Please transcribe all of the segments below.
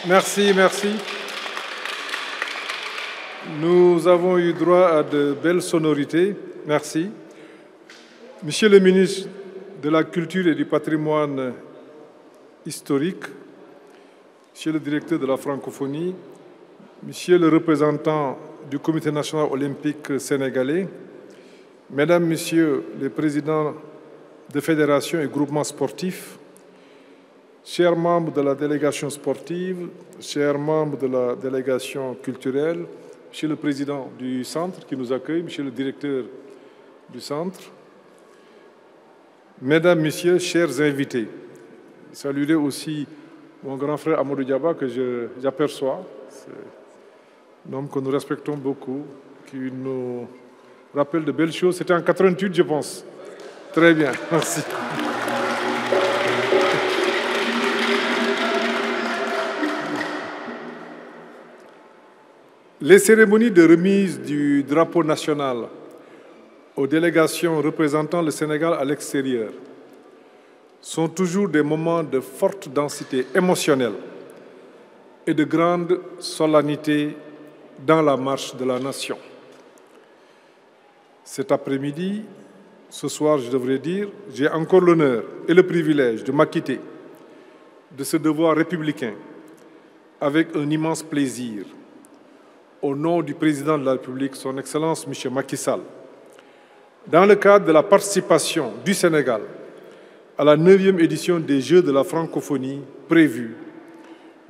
Merci, merci. Nous avons eu droit à de belles sonorités. Merci. Monsieur le ministre de la Culture et du Patrimoine historique, Monsieur le directeur de la francophonie, Monsieur le représentant du Comité national olympique sénégalais, Mesdames, Messieurs les présidents de fédérations et groupements sportifs, chers membres de la délégation sportive, chers membres de la délégation culturelle, Monsieur le président du centre qui nous accueille, Monsieur le directeur du centre, Mesdames, Messieurs, chers invités, saluez aussi mon grand frère Amadou Diaba que j'aperçois, c'est un homme que nous respectons beaucoup, qui nous rappelle de belles choses. C'était en 88, je pense. Très bien, merci. Les cérémonies de remise du drapeau national aux délégations représentant le Sénégal à l'extérieur sont toujours des moments de forte densité émotionnelle et de grande solennité dans la marche de la nation. Cet après-midi, ce soir, je devrais dire, j'ai encore l'honneur et le privilège de m'acquitter de ce devoir républicain avec un immense plaisir au nom du président de la République, son Excellence M. Macky Sall, dans le cadre de la participation du Sénégal à la 9e édition des Jeux de la francophonie prévue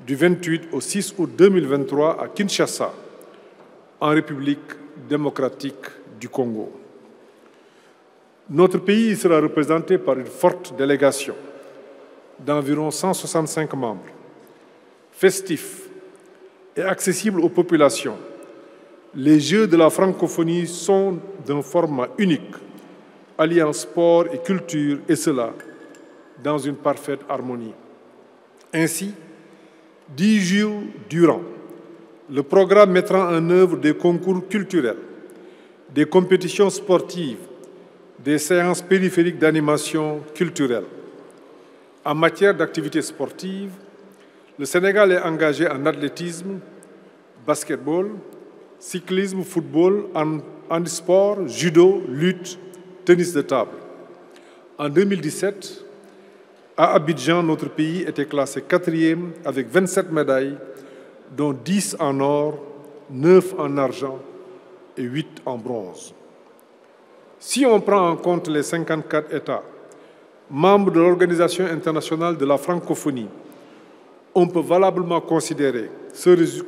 du 28 au 6 août 2023 à Kinshasa, en République démocratique du Congo. Notre pays sera représenté par une forte délégation d'environ 165 membres, festifs et accessibles aux populations. Les Jeux de la francophonie sont d'un format unique, alliant sport et culture, et cela dans une parfaite harmonie. Ainsi, 10 jours durant, le programme mettra en œuvre des concours culturels, des compétitions sportives, des séances périphériques d'animation culturelle. En matière d'activités sportives, le Sénégal est engagé en athlétisme, basketball, cyclisme, football, handisport, judo, lutte, tennis de table. En 2017, à Abidjan, notre pays était classé 4e avec 27 médailles, dont 10 en or, 9 en argent et 8 en bronze. Si on prend en compte les 54 États membres de l'Organisation internationale de la francophonie, on peut valablement considérer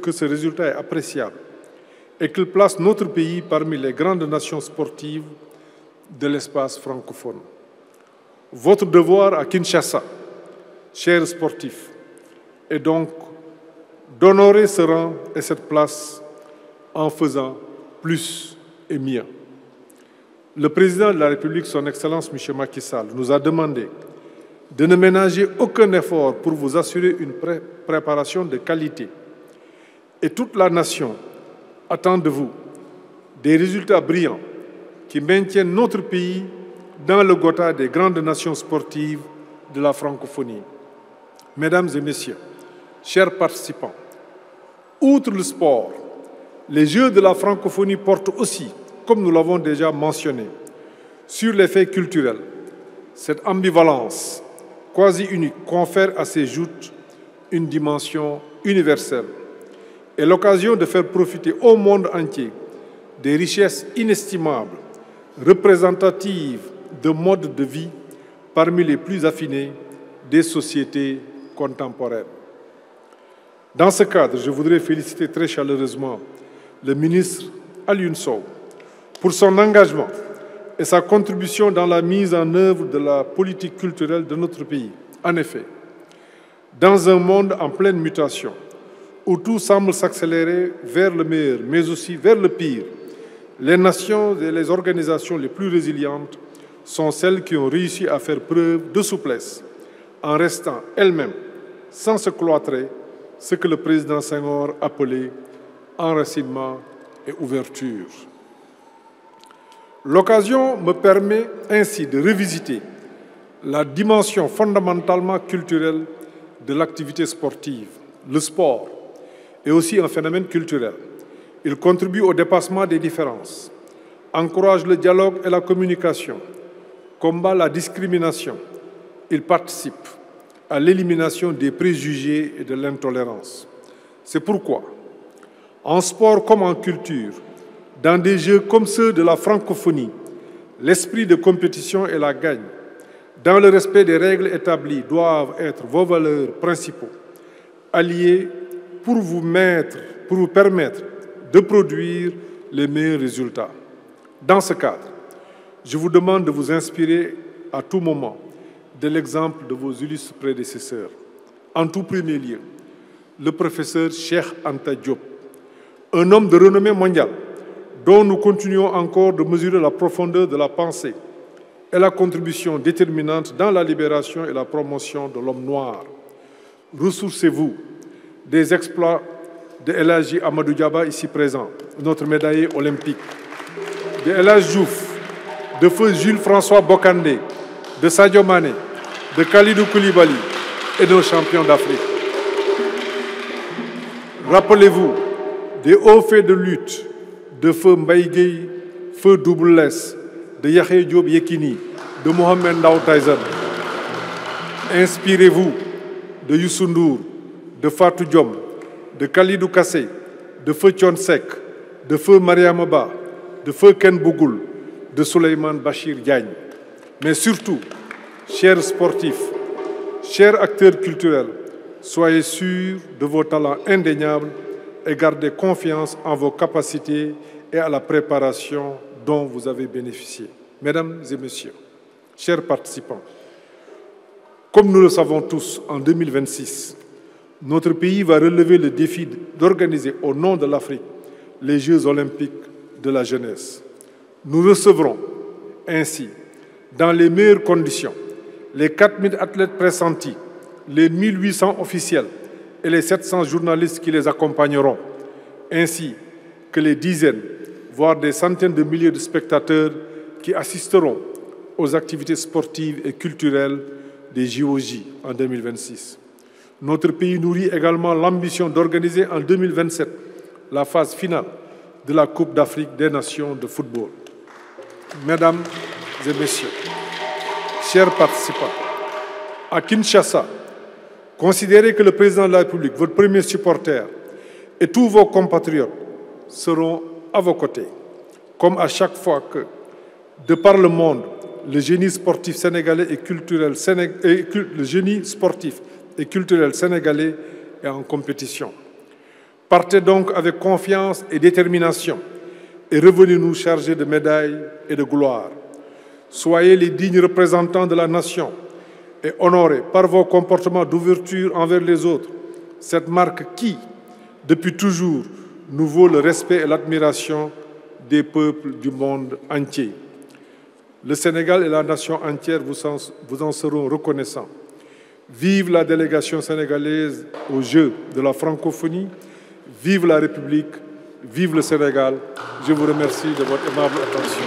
que ce résultat est appréciable et qu'il place notre pays parmi les grandes nations sportives de l'espace francophone. Votre devoir à Kinshasa, chers sportifs, est donc d'honorer ce rang et cette place en faisant plus et mieux. Le président de la République, son Excellence M. Macky Sall, nous a demandé de ne ménager aucun effort pour vous assurer une préparation de qualité. Et toute la nation attend de vous des résultats brillants qui maintiennent notre pays dans le quota des grandes nations sportives de la francophonie. Mesdames et messieurs, chers participants, outre le sport, les Jeux de la francophonie portent aussi, comme nous l'avons déjà mentionné, sur les faits culturels. Cette ambivalence quasi unique confère à ces joutes une dimension universelle et l'occasion de faire profiter au monde entier des richesses inestimables, représentatives de modes de vie parmi les plus affinés des sociétés contemporaines. Dans ce cadre, je voudrais féliciter très chaleureusement le ministre Alioune Sow pour son engagement et sa contribution dans la mise en œuvre de la politique culturelle de notre pays. En effet, dans un monde en pleine mutation, où tout semble s'accélérer vers le meilleur, mais aussi vers le pire, les nations et les organisations les plus résilientes sont celles qui ont réussi à faire preuve de souplesse, en restant elles-mêmes, sans se cloîtrer, ce que le président Senghor appelait enracinement et ouverture. L'occasion me permet ainsi de revisiter la dimension fondamentalement culturelle de l'activité sportive Le sport est aussi un phénomène culturel. Il contribue au dépassement des différences, encourage le dialogue et la communication, combat la discrimination. Il participe à l'élimination des préjugés et de l'intolérance. C'est pourquoi, en sport comme en culture, dans des jeux comme ceux de la francophonie, l'esprit de compétition et la gagne, dans le respect des règles établies, doivent être vos valeurs principaux, alliés pour vous permettre de produire les meilleurs résultats. Dans ce cadre, je vous demande de vous inspirer à tout moment de l'exemple de vos illustres prédécesseurs. En tout premier lieu, le professeur Cheikh Anta Diop, un homme de renommée mondiale dont nous continuons encore de mesurer la profondeur de la pensée et la contribution déterminante dans la libération et la promotion de l'homme noir. Ressourcez-vous des exploits de El Hadji Amadou Diaba, ici présent, notre médaillé olympique, de El Hadji Diouf, de feu Jules-François Bocandé, de Sadio Mané, de Khalidou Koulibaly et de nos champions d'Afrique. Rappelez-vous des hauts faits de lutte de feu Mbaye Gueye, feu Double Less, de Yaxya Diop Yekini, de Mohamed Ndao Tyson. Inspirez-vous de Youssou Ndour, de Fatou Diom, de Khalidou Kassé, de feu Thione Seck, de feu Mariama Ba, de feu Ken Bougoul, de Souleymane Bachir Diagne. Mais surtout, chers sportifs, chers acteurs culturels, soyez sûrs de vos talents indéniables et gardez confiance en vos capacités et à la préparation dont vous avez bénéficié. Mesdames et messieurs, chers participants, comme nous le savons tous, en 2026, notre pays va relever le défi d'organiser au nom de l'Afrique les Jeux olympiques de la jeunesse. Nous recevrons ainsi, dans les meilleures conditions, les 4000 athlètes pressentis, les 1800 officiels et les 700 journalistes qui les accompagneront, ainsi que les dizaines, voire des centaines de milliers de spectateurs qui assisteront aux activités sportives et culturelles des JOJ en 2026. Notre pays nourrit également l'ambition d'organiser en 2027 la phase finale de la Coupe d'Afrique des Nations de football. Mesdames et messieurs, chers participants, à Kinshasa, considérez que le président de la République, votre premier supporter, et tous vos compatriotes seront à vos côtés, comme à chaque fois que, de par le monde, le génie sportif sénégalais et culturel sénégalais est en compétition. Partez donc avec confiance et détermination et revenez-nous chargés de médailles et de gloire. Soyez les dignes représentants de la nation et honorez par vos comportements d'ouverture envers les autres cette marque qui, depuis toujours, nous vaut le respect et l'admiration des peuples du monde entier. Le Sénégal et la nation entière vous en seront reconnaissants. Vive la délégation sénégalaise aux Jeux de la francophonie, vive la République, vive le Sénégal. Je vous remercie de votre aimable attention.